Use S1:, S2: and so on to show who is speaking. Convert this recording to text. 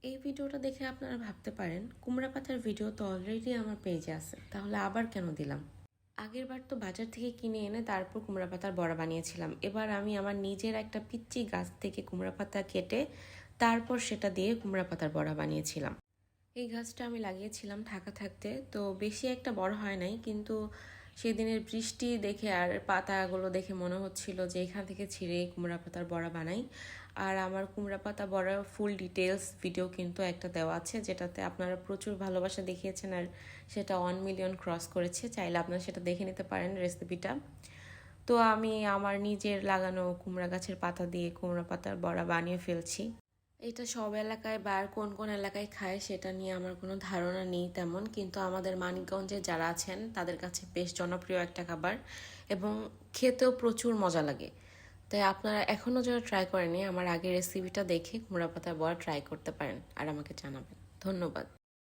S1: এই ভিডিওটা দেখে আপনারা ভাবতে পারেন কুমড়া পাতার ভিডিও তো অলরেডি আমার পেজে আছে, তাহলে আবার কেন দিলাম। আগের বার তো বাজার থেকে কিনে এনে তারপর কুমড়া পাতার বড়া বানিয়েছিলাম। এবার আমি আমার নিজের একটা পিচ্চি গাছ থেকে কুমড়া পাতা কেটে তারপর সেটা দিয়ে কুমড়া পাতার বড়া বানিয়েছিলাম। এই গাছটা আমি লাগিয়েছিলাম ঢাকা থাকতে, তো বেশি একটা বড় হয় নাই, কিন্তু সেদিনের বৃষ্টি দেখে আর পাতাগুলো দেখে মনে হচ্ছিল যে এখান থেকে ছিঁড়ে কুমড়া পাতার বড়া বানাই। আর আমার কুমড়া পাতা বড়ার ফুল ডিটেলস ভিডিও কিন্তু একটা দেওয়া আছে, যেটাতে আপনারা প্রচুর ভালোবাসা দেখিয়েছেন আর সেটা 1 মিলিয়ন ক্রস করেছে। চাইলে আপনারা সেটা দেখে নিতে পারেন রেসিপিটা। তো আমি আমার নিজের লাগানো কুমড়া গাছের পাতা দিয়ে কুমড়া পাতার বড়া বানিয়ে ফেলছি। এটা সব এলাকায় বা আর কোন কোন এলাকায় খায় সেটা নিয়ে আমার কোনো ধারণা নেই তেমন, কিন্তু আমাদের মানিকগঞ্জে যারা আছেন তাদের কাছে বেশ জনপ্রিয় একটা খাবার এবং খেতেও প্রচুর মজা লাগে। তাই আপনারা এখনও যারা ট্রাই করেনি আমার আগের রেসিপিটা দেখে কুমড়া পাতার বড়া ট্রাই করতে পারেন আর আমাকে জানাবেন। ধন্যবাদ।